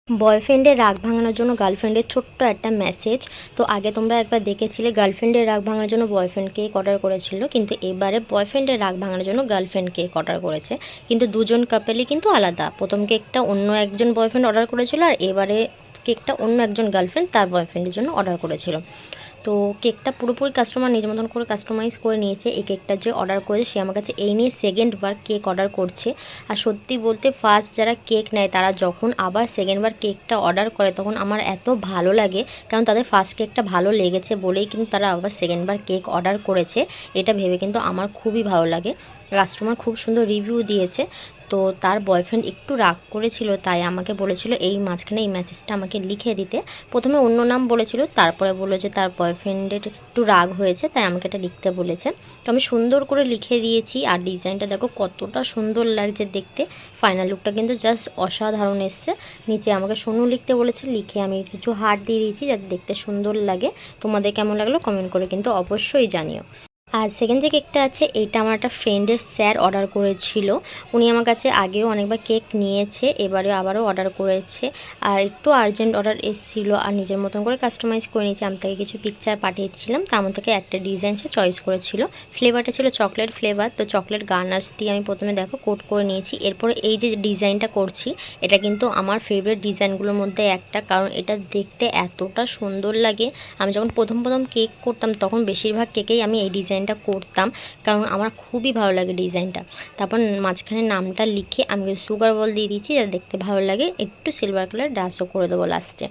বয়ফ্রেন্ডের রাগ ভাঙানোর জন্য গার্লফ্রেন্ডের ছোট্ট একটা মেসেজ। তো আগে তোমরা একবার দেখেছিলে গার্লফ্রেন্ডের রাগ ভাঙানোর জন্য বয়ফ্রেন্ড কেক অর্ডার করেছিল, কিন্তু এবারে বয়ফ্রেন্ডের রাগ ভাঙানোর জন্য গার্লফ্রেন্ড কেক অর্ডার করেছে। কিন্তু দুজন কাপেলই কিন্তু আলাদা। প্রথম কেকটা অন্য একজন বয়ফ্রেন্ড অর্ডার করেছিল, আর এবারে কেকটা অন্য একজন গার্লফ্রেন্ড তার বয়ফ্রেন্ডের জন্য অর্ডার করেছিল। তো কেকটা পুরোপুরি কাস্টমার নিজের মতন করে কাস্টমাইজ করে নিয়েছে। এই কেকটা যে অর্ডার করেছে সে আমার কাছে এই নিয়ে সেকেন্ডবার কেক অর্ডার করছে। আর সত্যি বলতে ফার্স্ট যারা কেক নেয় তারা যখন আবার সেকেন্ডবার কেকটা অর্ডার করে তখন আমার এত ভালো লাগে, কারণ তাদের ফার্স্ট কেকটা ভালো লেগেছে বলেই কিন্তু তারা আবার সেকেন্ডবার কেক অর্ডার করেছে। এটা ভেবে কিন্তু আমার খুবই ভালো লাগে। কাস্টমার খুব সুন্দর রিভিউ দিয়েছে। তো তার বয়ফ্রেন্ড একটু রাগ করেছিল, তাই আমাকে বলেছিল এই মাঝখানে এই মেসেজটা আমাকে লিখে দিতে। প্রথমে অন্য নাম বলেছিল, তারপরে বললো যে তার বয়ফ্রেন্ডের একটু রাগ হয়েছে তাই আমাকে এটা লিখতে বলেছে। তো আমি সুন্দর করে লিখে দিয়েছি। আর ডিজাইনটা দেখো কতটা সুন্দর লাগছে দেখতে। ফাইনাল লুকটা কিন্তু জাস্ট অসাধারণ এসছে। নিচে আমাকে সোনু লিখতে বলেছে, লিখে আমি কিছু হার্ট দিয়ে দিয়েছি যাতে দেখতে সুন্দর লাগে। তোমাদের কেমন লাগলো কমেন্ট করে কিন্তু অবশ্যই জানিও। আর সেকেন্ড যে কেকটা আছে এইটা আমার একটা ফ্রেন্ডের স্যার অর্ডার করেছিল। উনি আমার কাছে আগেও অনেকবার কেক নিয়েছে, এবারে আবারও অর্ডার করেছে। আর একটু আর্জেন্ট অর্ডার এসেছিলো, আর নিজের মতন করে কাস্টমাইজ করে নিয়েছি। আমি তাকে কিছু পিকচার পাঠিয়েছিলাম, তার মধ্যে থেকে একটা ডিজাইন সে চয়েস করেছিল। ফ্লেভারটা ছিল চকলেট ফ্লেভার। তো চকলেট গার্নার্স দিয়ে আমি প্রথমে দেখো কোট করে নিয়েছি। এরপরে এই যে ডিজাইনটা করছি এটা কিন্তু আমার ফেভারিট ডিজাইনগুলোর মধ্যে একটা, কারণ এটা দেখতে এতটা সুন্দর লাগে। আমি যখন প্রথম কেক করতাম তখন বেশিরভাগ কেকেই আমি এই ডিজাইনটা করতাম, কারণ আমার খুবই ভালো লাগে ডিজাইনটা। তারপর মাঝখানে নামটা লিখে আমি সুগার বল দিয়ে দিয়েছি যাতে দেখতে ভালো লাগে। একটু সিলভার কালার ডাস্টও করে দেবো লাস্টে।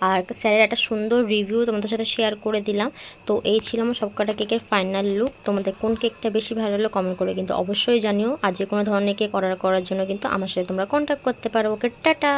আর স্যারের একটা সুন্দর রিভিউ তোমাদের সাথে শেয়ার করে দিলাম। তো এই ছিল আমার সবকটা কেকের ফাইনাল লুক। তোমাদের কোন কেকটা বেশি ভালো লাগলো কমেন্ট করে কিন্তু অবশ্যই জানিও। আর যে কোনো ধরনের কেক অর্ডার করার জন্য কিন্তু আমার সাথে তোমরা কন্ট্যাক্ট করতে পারো। ওকে, টাটা।